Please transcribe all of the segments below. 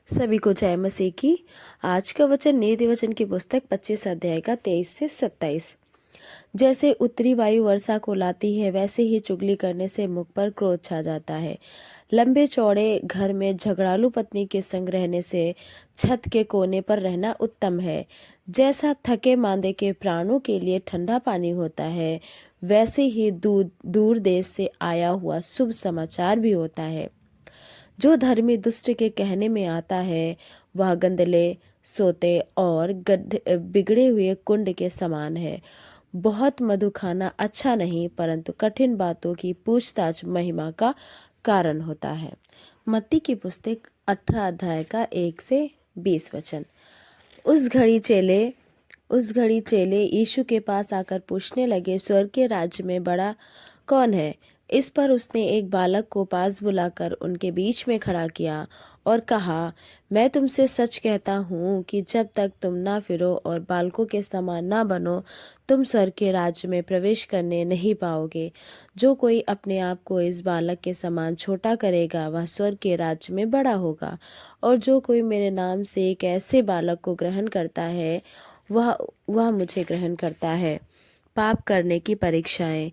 सभी को जय मसीह की। आज का वचन नीति वचन की पुस्तक 25 अध्याय का 23 से 27। जैसे उत्तरी वायु वर्षा को लाती है, वैसे ही चुगली करने से मुख पर क्रोध छा जाता है। लंबे चौड़े घर में झगड़ालू पत्नी के संग रहने से छत के कोने पर रहना उत्तम है। जैसा थके मांदे के प्राणों के लिए ठंडा पानी होता है, वैसे ही दूर देश से आया हुआ शुभ समाचार भी होता है। जो धर्मी दुष्ट के कहने में आता है, वह गंदले, सोते और बिगड़े हुए कुंड के समान है। बहुत मधु खाना अच्छा नहीं, परंतु कठिन बातों की पूछताछ महिमा का कारण होता है। मत्ती की पुस्तक 18 अध्याय का 1 से 20 वचन। उस घड़ी चेले यीशु के पास आकर पूछने लगे, स्वर्ग के राज्य में बड़ा कौन है? इस पर उसने एक बालक को पास बुलाकर उनके बीच में खड़ा किया और कहा, मैं तुमसे सच कहता हूँ कि जब तक तुम ना फिरो और बालकों के समान ना बनो, तुम स्वर्ग के राज्य में प्रवेश करने नहीं पाओगे। जो कोई अपने आप को इस बालक के समान छोटा करेगा, वह स्वर्ग के राज्य में बड़ा होगा। और जो कोई मेरे नाम से एक ऐसे बालक को ग्रहण करता है, वह मुझे ग्रहण करता है। पाप करने की परीक्षाएं।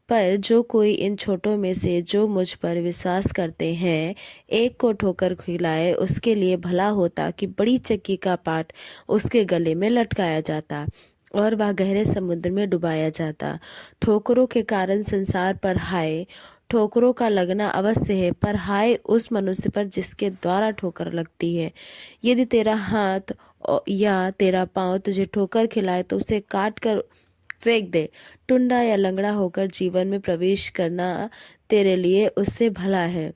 पर जो कोई इन छोटों में से जो मुझ पर विश्वास करते हैं एक को ठोकर खिलाए, उसके लिए भला होता कि बड़ी चक्की का पाट उसके गले में लटकाया जाता और वह गहरे समुद्र में डुबाया जाता। ठोकरों के कारण संसार पर हाय। ठोकरों का लगना अवश्य है, पर हाय उस मनुष्य पर जिसके द्वारा ठोकर लगती है। यदि तेरा हाथ या तेरा पांव तुझे ठोकर खिलाए तो उसे काट कर फेंक दे। टुंडा या लंगड़ा होकर जीवन में प्रवेश करना तेरे लिए उससे भला है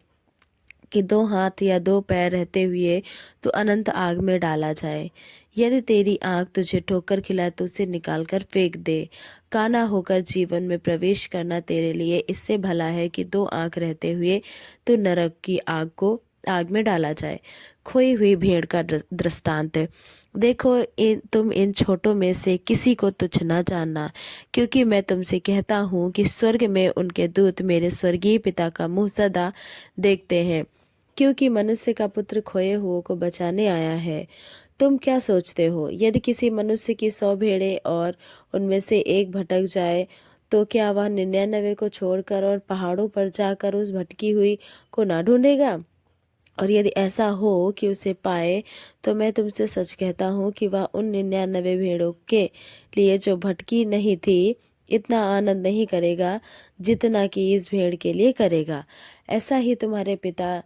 कि 2 हाथ या 2 पैर रहते हुए तो अनंत आग में डाला जाए। यदि तेरी आंख तुझे ठोकर खिलाए तो उसे निकाल कर फेंक दे। काना होकर जीवन में प्रवेश करना तेरे लिए इससे भला है कि 2 आंख रहते हुए तो नरक की आग में डाला जाए। खोई हुई भेड़ का दृष्टांत। देखो, तुम इन छोटों में से किसी को तुच्छ न जानना, क्योंकि मैं तुमसे कहता हूँ कि स्वर्ग में उनके दूत मेरे स्वर्गीय पिता का मुंह सदा देखते हैं। क्योंकि मनुष्य का पुत्र खोए हुओं को बचाने आया है। तुम क्या सोचते हो, यदि किसी मनुष्य की 100 भेड़ें और उनमें से एक भटक जाए, तो क्या वह 99 को छोड़कर और पहाड़ों पर जाकर उस भटकी हुई को ना ढूंढेगा? और यदि ऐसा हो कि उसे पाए, तो मैं तुमसे सच कहता हूँ कि वह उन 99 भेड़ों के लिए जो भटकी नहीं थी, इतना आनंद नहीं करेगा जितना कि इस भेड़ के लिए करेगा। ऐसा ही तुम्हारे पिता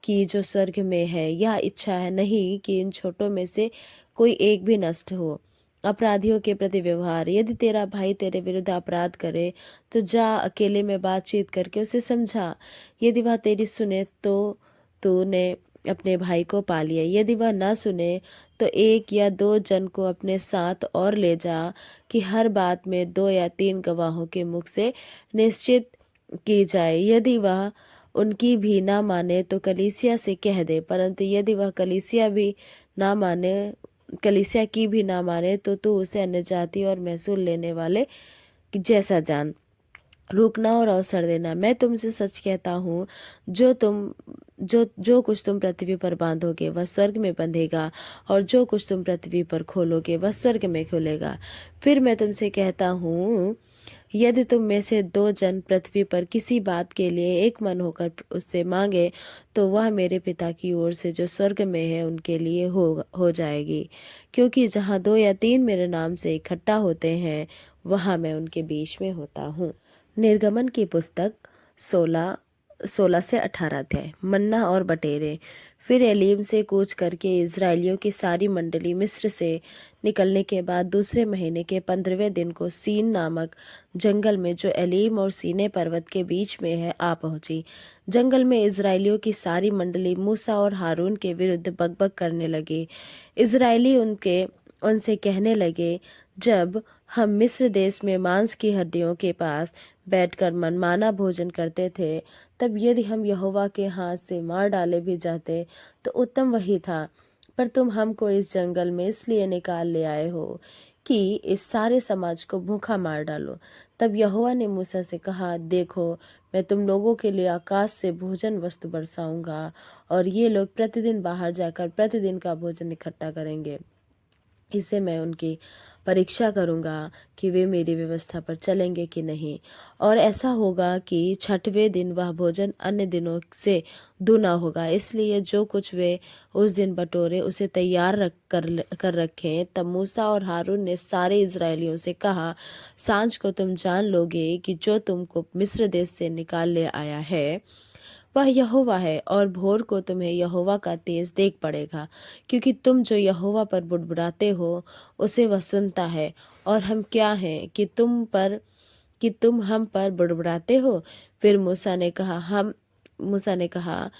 की जो स्वर्ग में है, यह इच्छा है नहीं कि इन छोटों में से कोई एक भी नष्ट हो। अपराधियों के प्रति व्यवहार। यदि तेरा भाई तेरे विरुद्ध अपराध करे, तो जा अकेले में बातचीत करके उसे समझा। यदि वह तेरी सुने तो तूने अपने भाई को पा लिया। यदि वह ना सुने, तो 1 या 2 जन को अपने साथ और ले जा, कि हर बात में 2 या 3 गवाहों के मुख से निश्चित की जाए। यदि वह उनकी भी ना माने तो कलीसिया से कह दे, परंतु यदि वह कलीसिया की भी ना माने, तो तू उसे अन्यजाति और महसूल लेने वाले जैसा जान। रुकना और अवसर देना। मैं तुमसे सच कहता हूँ, जो कुछ तुम पृथ्वी पर बांधोगे वह स्वर्ग में बंधेगा, और जो कुछ तुम पृथ्वी पर खोलोगे वह स्वर्ग में खुलेगा। फिर मैं तुमसे कहता हूँ, यदि तुम में से 2 जन पृथ्वी पर किसी बात के लिए एक मन होकर उससे मांगे, तो वह मेरे पिता की ओर से जो स्वर्ग में है उनके लिए हो जाएगी। क्योंकि जहाँ 2 या 3 मेरे नाम से इकट्ठा होते हैं, वहाँ मैं उनके बीच में होता हूँ। निर्गमन की पुस्तक 16 से 18 अध्याय। मन्ना और बटेरे। फिर एलीम से कूच करके इज़राइलियों की सारी मंडली मिस्र से निकलने के बाद दूसरे महीने के 15वें दिन को सीन नामक जंगल में, जो एलीम और सीने पर्वत के बीच में है, आ पहुंची। जंगल में इज़राइलियों की सारी मंडली मूसा और हारून के विरुद्ध बकबक करने लगी। इज़राइली उनसे कहने लगे, जब हम मिस्र देश में मांस की हड्डियों के पास बैठकर मनमाना भोजन करते थे, तब यदि हम यहोवा के हाथ से मार डाले भी जाते तो उत्तम वही था। पर तुम हमको इस जंगल में इसलिए निकाल ले आए हो कि इस सारे समाज को भूखा मार डालो। तब यहोवा ने मूसा से कहा, देखो, मैं तुम लोगों के लिए आकाश से भोजन वस्तु बरसाऊंगा और ये लोग प्रतिदिन बाहर जाकर प्रतिदिन का भोजन इकट्ठा करेंगे। इससे मैं उनकी परीक्षा करूंगा कि वे मेरी व्यवस्था पर चलेंगे कि नहीं। और ऐसा होगा कि छठवें दिन वह भोजन अन्य दिनों से दूना होगा, इसलिए जो कुछ वे उस दिन बटोरे उसे तैयार कर रखें। तब मूसा और हारून ने सारे इजरायलियों से कहा, सांझ को तुम जान लोगे कि जो तुमको मिस्र देश से निकाल ले आया है वह यहोवा है, और भोर को तुम्हें यहोवा का तेज देख पड़ेगा, क्योंकि तुम जो यहोवा पर बुड़बुड़ाते हो उसे वह सुनता है। और हम क्या हैं कि तुम हम पर बुड़बुड़ाते हो। फिर मूसा ने कहा,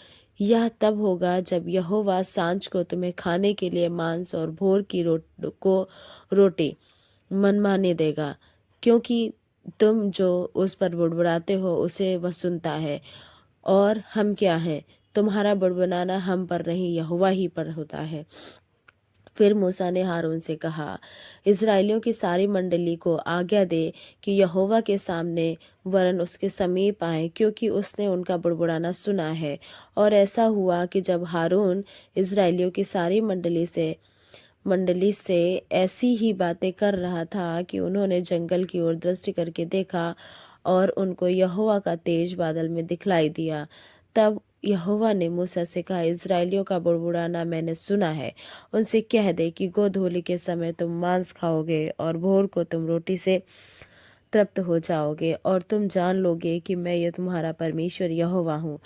यह तब होगा जब यहोवा सांझ को तुम्हें खाने के लिए मांस और भोर की रोटी मनमाने देगा, क्योंकि तुम जो उस पर बुड़बुड़ाते हो उसे वह सुनता है। और हम क्या हैं? तुम्हारा बड़बड़ाना हम पर नहीं, यहोवा ही पर होता है। फिर मूसा ने हारून से कहा, इस्राएलियों की सारी मंडली को आज्ञा दे कि यहोवा के सामने वरन उसके समीप आए, क्योंकि उसने उनका बुड़बुड़ाना सुना है। और ऐसा हुआ कि जब हारून इस्राएलियों की सारी मंडली से ऐसी ही बातें कर रहा था कि उन्होंने जंगल की ओर दृष्टि करके देखा और उनको यहोवा का तेज बादल में दिखलाई दिया। तब यहोवा ने मूसा से कहा, इस्राएलियों का बुड़बुड़ाना मैंने सुना है। उनसे कह दे कि गोधूलि के समय तुम मांस खाओगे और भोर को तुम रोटी से तृप्त हो जाओगे, और तुम जान लोगे कि मैं ये तुम्हारा परमेश्वर यहोवा हूँ।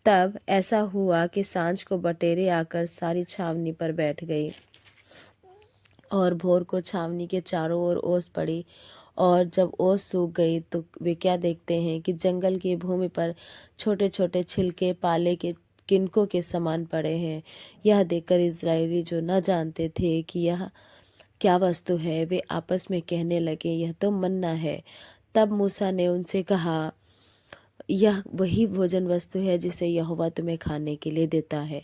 तब ऐसा हुआ कि सांझ को बटेरें आकर सारी छावनी पर बैठ गई, और भोर को छावनी के चारों ओर ओस पड़ी। और जब ओस सूख गई तो वे क्या देखते हैं कि जंगल की भूमि पर छोटे छोटे छिलके पाले के किनकों के समान पड़े हैं। यह देखकर इजरायली जो न जानते थे कि यह क्या वस्तु है, वे आपस में कहने लगे, यह तो मन्ना है। तब मूसा ने उनसे कहा, यह वही भोजन वस्तु है जिसे यहोवा तुम्हें खाने के लिए देता है।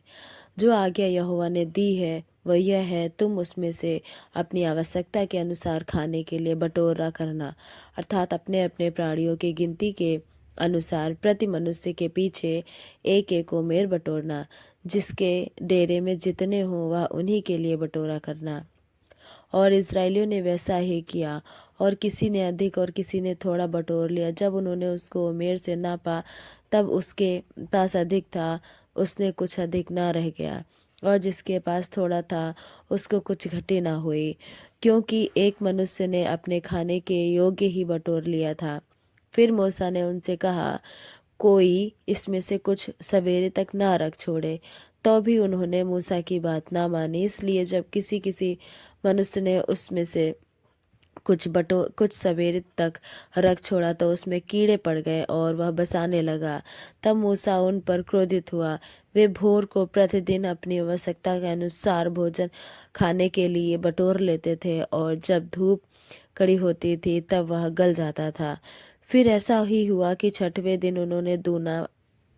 जो आज्ञा यहोवा ने दी है वह यह है, तुम उसमें से अपनी आवश्यकता के अनुसार खाने के लिए बटोरा करना, अर्थात अपने अपने प्राणियों की गिनती के अनुसार प्रति मनुष्य के पीछे एक एक ओमेर बटोरना। जिसके डेरे में जितने हों वह उन्हीं के लिए बटोरा करना। और इस्राएलियों ने वैसा ही किया, और किसी ने अधिक और किसी ने थोड़ा बटोर लिया। जब उन्होंने उसको ओमेर से नापा तब उसके पास अधिक था, उसने कुछ अधिक ना रह गया, और जिसके पास थोड़ा था उसको कुछ घटी ना हुई, क्योंकि एक मनुष्य ने अपने खाने के योग्य ही बटोर लिया था। फिर मूसा ने उनसे कहा, कोई इसमें से कुछ सवेरे तक ना रख छोड़े। तो भी उन्होंने मूसा की बात ना मानी, इसलिए जब किसी किसी मनुष्य ने उसमें से कुछ सवेरे तक रख छोड़ा तो उसमें कीड़े पड़ गए और वह बसाने लगा। तब मूसा उन पर क्रोधित हुआ। वे भोर को प्रतिदिन अपनी आवश्यकता के अनुसार भोजन खाने के लिए बटोर लेते थे, और जब धूप कड़ी होती थी तब वह गल जाता था। फिर ऐसा ही हुआ कि छठवें दिन उन्होंने दूना,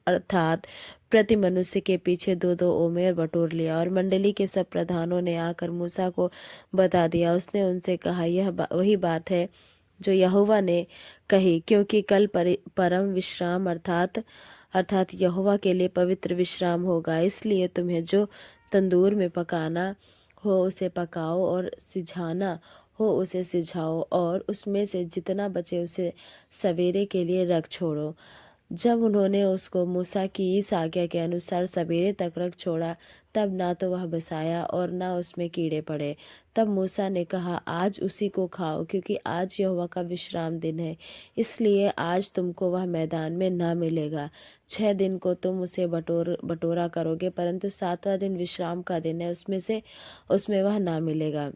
अर्थात प्रति मनुष्य के पीछे दो दो ओमेर बटोर लिया। और मंडली के सब प्रधानों ने आकर मूसा को बता दिया। उसने उनसे कहा, यह वही बात है जो यहोवा ने कही, क्योंकि कल परम विश्राम अर्थात यहोवा के लिए पवित्र विश्राम होगा। इसलिए तुम्हें जो तंदूर में पकाना हो उसे पकाओ, और सिझाना हो उसे सिझाओ, और उसमें से जितना बचे उसे सवेरे के लिए रख छोड़ो। जब उन्होंने उसको मूसा की इस आज्ञा के अनुसार सवेरे तक रख छोड़ा, तब ना तो वह बसाया और ना उसमें कीड़े पड़े। तब मूसा ने कहा, आज उसी को खाओ, क्योंकि आज यहोवा का विश्राम दिन है, इसलिए आज तुमको वह मैदान में ना मिलेगा। 6 दिन को तुम उसे बटोरा करोगे, परंतु 7वां दिन विश्राम का दिन है, उसमें वह ना मिलेगा।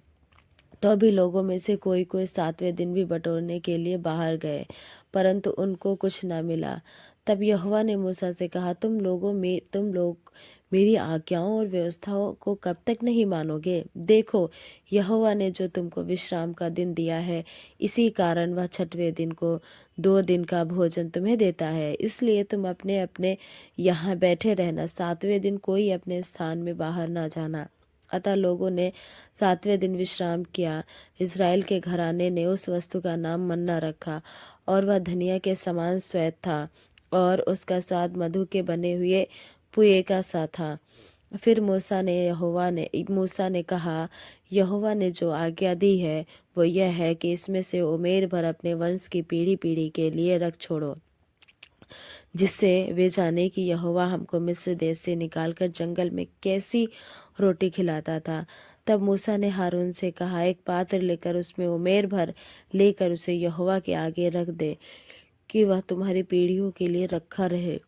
तो भी लोगों में से कोई कोई 7वें दिन भी बटोरने के लिए बाहर गए, परंतु उनको कुछ न मिला। तब यहोवा ने मूसा से कहा, तुम लोग मेरी आज्ञाओं और व्यवस्थाओं को कब तक नहीं मानोगे? देखो, यहोवा ने जो तुमको विश्राम का दिन दिया है, इसी कारण वह 6वें दिन को 2 दिन का भोजन तुम्हें देता है। इसलिए तुम अपने अपने यहाँ बैठे रहना, 7वें दिन कोई अपने स्थान में बाहर ना जाना। अतः लोगों ने 7वें दिन विश्राम किया। इज़राइल के घराने ने उस वस्तु का नाम मन्ना रखा और वह धनिया के समान श्वेत था और उसका स्वाद मधु के बने हुए पुए का सा था। फिर मूसा ने कहा, यहोवा ने जो आज्ञा दी है वो यह है कि इसमें से उमेर भर अपने वंश की पीढ़ी पीढ़ी के लिए रख छोड़ो, जिससे वे जाने कि यहोवा हमको मिस्र देश से निकालकर जंगल में कैसी रोटी खिलाता था। तब मूसा ने हारून से कहा, एक पात्र लेकर उसमें उमेर भर लेकर उसे यहोवा के आगे रख दे कि वह तुम्हारी पीढ़ियों के लिए रखा रहे।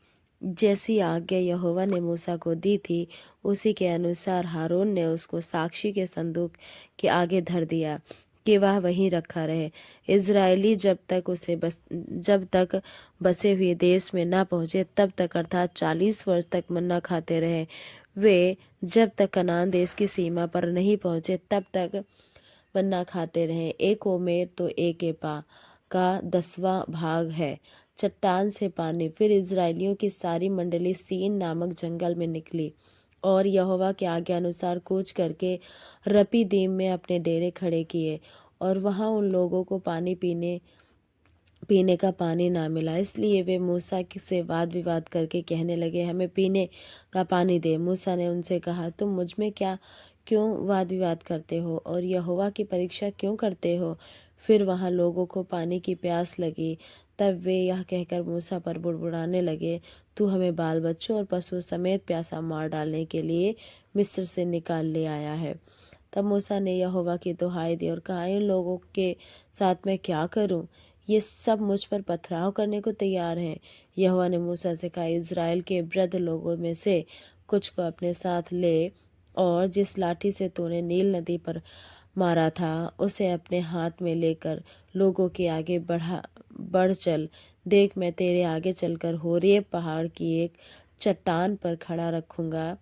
जैसी आज्ञा यहोवा ने मूसा को दी थी उसी के अनुसार हारून ने उसको साक्षी के संदूक के आगे धर दिया कि वह वहीं रखा रहे। इज़राइली जब तक बसे हुए देश में न पहुँचे तब तक अर्थात 40 वर्ष तक मन्ना खाते रहे। वे जब तक कनान देश की सीमा पर नहीं पहुँचे तब तक मन्ना खाते रहे। एक ओमेर तो एक एपा का 10वां भाग है। चट्टान से पानी। फिर इज़राइलियों की सारी मंडली सीन नामक जंगल में निकली और यहोवा के आज्ञा अनुसार कूच करके रपीदीम में अपने डेरे खड़े किए और वहाँ उन लोगों को पीने का पानी ना मिला। इसलिए वे मूसा से वाद विवाद करके कहने लगे, हमें पीने का पानी दे। मूसा ने उनसे कहा, तुम मुझ में क्यों वाद विवाद करते हो और यहोवा की परीक्षा क्यों करते हो? फिर वहाँ लोगों को पानी की प्यास लगी। तब वे यह कहकर मूसा पर बुड़बुड़ाने लगे, तू हमें बाल बच्चों और पशु समेत प्यासा मार डालने के लिए मिस्र से निकाल ले आया है। तब मूसा ने यहोवा की दुहाई दी और कहा, इन लोगों के साथ मैं क्या करूं? ये सब मुझ पर पथराव करने को तैयार हैं। यहोवा ने मूसा से कहा, इज़राइल के वृद्ध लोगों में से कुछ को अपने साथ ले और जिस लाठी से तूने नील नदी पर मारा था उसे अपने हाथ में लेकर लोगों के आगे बढ़ चल। देख, मैं तेरे आगे चलकर होरेब पहाड़ की एक चट्टान पर खड़ा रखूंगा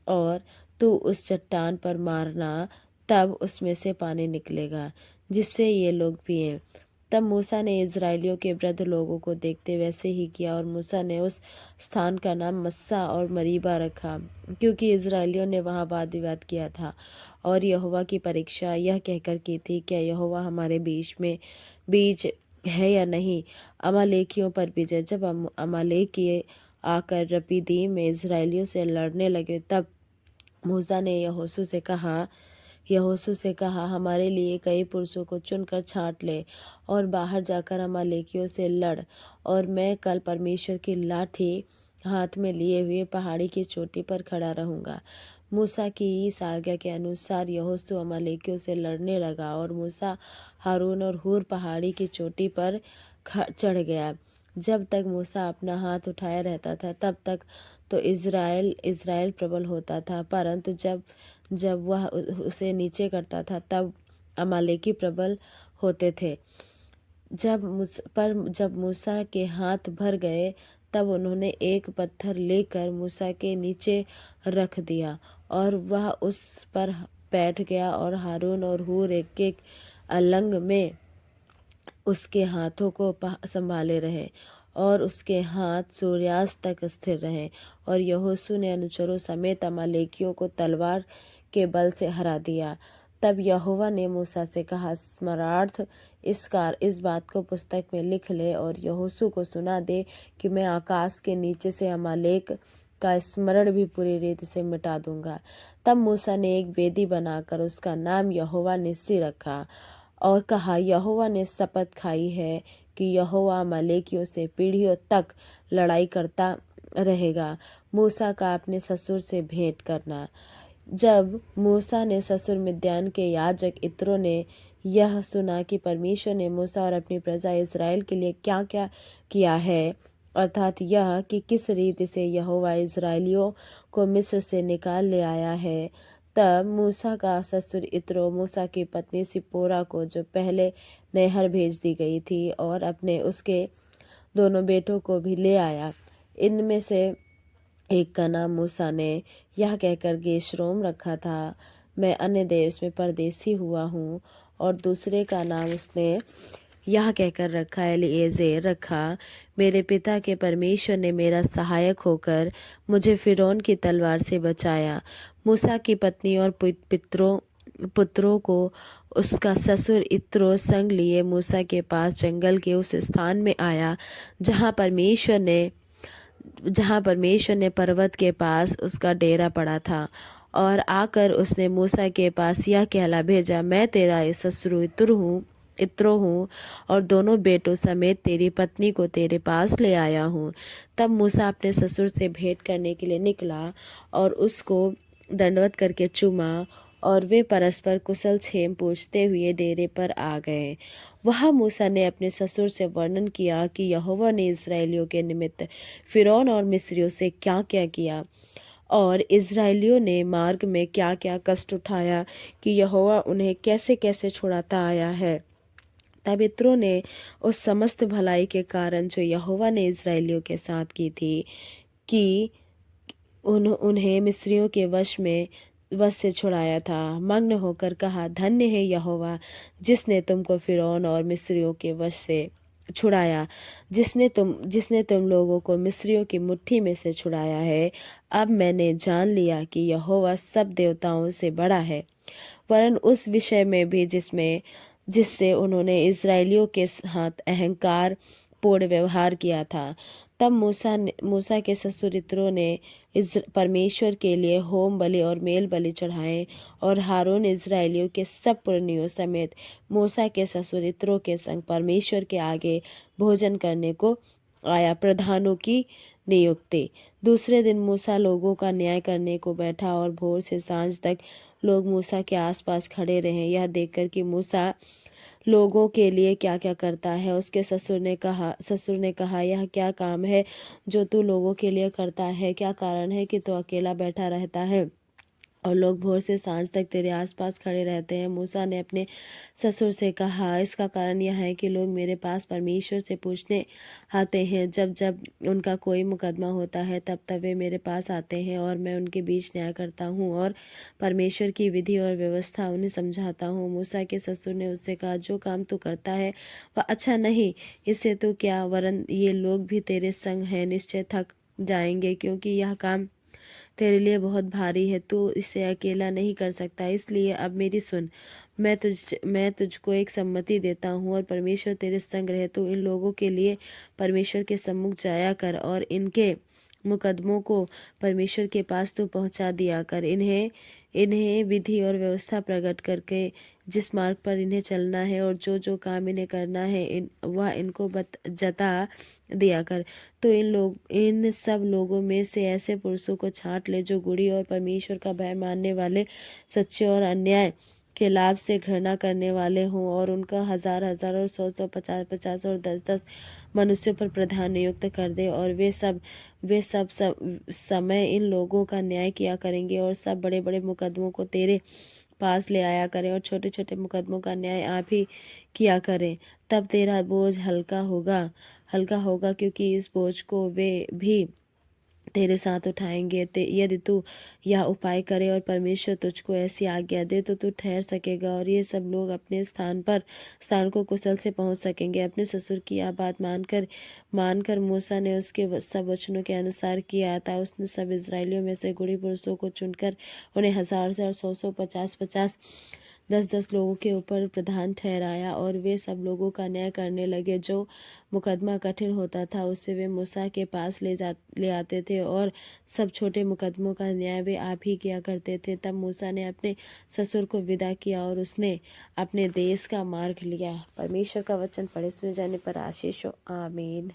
और तू उस चट्टान पर मारना, तब उसमें से पानी निकलेगा जिससे ये लोग पिएं। तब मूसा ने इज़राइलियों के वृद्ध लोगों को देखते वैसे ही किया और मूसा ने उस स्थान का नाम मस्सा और मरीबा रखा, क्योंकि इज़राइलियों ने वहाँ वाद विवाद किया था और यहोवा की परीक्षा यह कहकर की थी, क्या यहोवा हमारे बीच है या नहीं? अमालेकियों पर विजय। जब अमालेकी आकर रपीदीम में इज़राइलियों से लड़ने लगे तब मूसा ने यहोशू से कहा, हमारे लिए कई पुरुषों को चुनकर छांट ले और बाहर जाकर अमालेकियों से लड़, और मैं कल परमेश्वर की लाठी हाथ में लिए हुए पहाड़ी की चोटी पर खड़ा रहूंगा। मूसा की इस आज्ञा के अनुसार यहोशू अमालेकियों से लड़ने लगा और मूसा, हारून और हूर पहाड़ी की चोटी पर चढ़ गया। जब तक मूसा अपना हाथ उठाए रहता था तब तक तो इज़राइल प्रबल होता था, परंतु जब वह उसे नीचे करता था तब अमालेकी प्रबल होते थे। जब मूसा के हाथ भर गए तब उन्होंने एक पत्थर लेकर मूसा के नीचे रख दिया और वह उस पर बैठ गया और हारून और हूर एक एक अलंग में उसके हाथों को संभाले रहे और उसके हाथ सूर्यास्त तक स्थिर रहे। और यहोशू ने अनुचरों समेत अमालेकियों को तलवार के बल से हरा दिया। तब यहोवा ने मूसा से कहा, स्मरणार्थ इस बात को पुस्तक में लिख ले और यहोशू को सुना दे कि मैं आकाश के नीचे से अमालेक का स्मरण भी पूरी रीति से मिटा दूंगा। तब मूसा ने एक वेदी बनाकर उसका नाम यहोवा निस्सी रखा और कहा, यहोवा ने शपथ खाई है कि यहोवा अमालेकियों से पीढ़ियों तक लड़ाई करता रहेगा। मूसा का अपने ससुर से भेंट करना। जब मूसा ने ससुर मिद्यान के याजक इत्रो ने यह सुना कि परमेश्वर ने मूसा और अपनी प्रजा इज़राइल के लिए क्या क्या किया है, अर्थात यह कि किस रीति से यहोवा इज़राइलियों को मिस्र से निकाल ले आया है, तब मूसा का ससुर इत्रो मूसा की पत्नी सिप्पोरा को, जो पहले नहर भेज दी गई थी, और अपने उसके दोनों बेटों को भी ले आया। इनमें से एक का नाम मूसा ने यह कहकर गेशरोम रखा था, मैं अन्य देश में परदेसी हुआ हूँ, और दूसरे का नाम उसने यह कहकर रखा, एलीएजेर रखा, मेरे पिता के परमेश्वर ने मेरा सहायक होकर मुझे फिरौन की तलवार से बचाया। मूसा की पत्नी और पुत्रों को उसका ससुर इत्रो संग लिए मूसा के पास जंगल के उस स्थान में आया जहाँ परमेश्वर ने पर्वत के पास उसका डेरा पड़ा था। और आकर उसने मूसा के पास यह कहला भेजा, मैं तेरा ससुर इत्रो हूँ और दोनों बेटों समेत तेरी पत्नी को तेरे पास ले आया हूँ। तब मूसा अपने ससुर से भेंट करने के लिए निकला और उसको दंडवत करके चूमा, और वे परस्पर कुशल क्षेम पूछते हुए डेरे पर आ गए। वहाँ मूसा ने अपने ससुर से वर्णन किया कि यहोवा ने इस्राएलियों के निमित्त फिरौन और मिस्रियों से क्या क्या किया, और इस्राएलियों ने मार्ग में क्या क्या कष्ट उठाया, कि यहोवा उन्हें कैसे कैसे छुड़ाता आया है। तब इत्रो ने उस समस्त भलाई के कारण जो यहोवा ने इस्राएलियों के साथ की थी, कि उन्हें मिस्रियों के वश से छुड़ाया था, मग्न होकर कहा, धन्य है यहोवा जिसने तुमको फिरौन और मिस्रियों के वश से छुड़ाया, जिसने तुम लोगों को मिस्रियों की मुट्ठी में से छुड़ाया है। अब मैंने जान लिया कि यहोवा सब देवताओं से बड़ा है, वरन उस विषय में भी जिससे उन्होंने इस्राएलियों के साथ अहंकार पूर्ण व्यवहार किया था। तब मूसा के ससुर यित्रो ने इस परमेश्वर के लिए होम बलि और मेल बलि चढ़ाए, और हारून इस्राएलियों के सब पुरनियों समेत मूसा के ससुर यित्रो के संग परमेश्वर के आगे भोजन करने को आया। प्रधानों की नियुक्ति। दूसरे दिन मूसा लोगों का न्याय करने को बैठा, और भोर से सांझ तक लोग मूसा के आसपास खड़े रहे। यह देखकर कि मूसा लोगों के लिए क्या क्या करता है, उसके ससुर ने कहा, यह क्या काम है जो तू लोगों के लिए करता है? क्या कारण है कि तू अकेला बैठा रहता है और लोग भोर से सांझ तक तेरे आसपास खड़े रहते हैं? मूसा ने अपने ससुर से कहा, इसका कारण यह है कि लोग मेरे पास परमेश्वर से पूछने आते हैं। जब जब उनका कोई मुकदमा होता है तब तब वे मेरे पास आते हैं, और मैं उनके बीच न्याय करता हूँ और परमेश्वर की विधि और व्यवस्था उन्हें समझाता हूँ। मूसा के ससुर ने उससे कहा, जो काम तू करता है वह अच्छा नहीं, इससे तू क्या, वरन ये लोग भी तेरे संग हैं, निश्चय थक जाएंगे, क्योंकि यह काम तेरे लिए बहुत भारी है, तू इसे अकेला नहीं कर सकता। इसलिए अब मेरी सुन, मैं तुझको एक सम्मति देता हूँ, और परमेश्वर तेरे संग रहे तो इन लोगों के लिए परमेश्वर के सम्मुख जाया कर, और इनके मुकदमों को परमेश्वर के पास तू पहुँचा दिया कर। इन्हें इन्हें विधि और व्यवस्था प्रकट करके जिस मार्ग पर इन्हें चलना है और जो जो काम इन्हें करना है वह इनको जता दिया कर। तो इन सब लोगों में से ऐसे पुरुषों को छांट ले जो गुड़ी और परमेश्वर का भय मानने वाले, सच्चे और अन्याय के लाभ से घृणा करने वाले हों, और उनका 1000 और 100 50 50 और 10 मनुष्यों पर प्रधान नियुक्त कर दे। और वे सब समय इन लोगों का न्याय किया करेंगे, और सब बड़े बड़े मुकदमों को तेरे पास ले आया करें, और छोटे छोटे मुकदमों का न्याय आप ही किया करें। तब तेरा बोझ हल्का होगा, क्योंकि इस बोझ को वे भी तेरे साथ उठाएंगे। यदि तू यह उपाय करे और परमेश्वर तुझको ऐसी आज्ञा दे तो तू ठहर सकेगा, और ये सब लोग अपने स्थान को कुशल से पहुंच सकेंगे। अपने ससुर की यह बात मानकर मूसा ने उसके सब वचनों के अनुसार किया था। उसने सब इस्राएलियों में से गुड़ी पुरुषों को चुनकर उन्हें 1000 100 50 50 10 लोगों के ऊपर प्रधान ठहराया, और वे सब लोगों का न्याय करने लगे। जो मुकदमा कठिन होता था उससे वे मूसा के पास ले आते थे, और सब छोटे मुकदमों का न्याय वे आप ही किया करते थे। तब मूसा ने अपने ससुर को विदा किया, और उसने अपने देश का मार्ग लिया। परमेश्वर का वचन पढ़े सुने जाने पर आशीष हो। आमीन।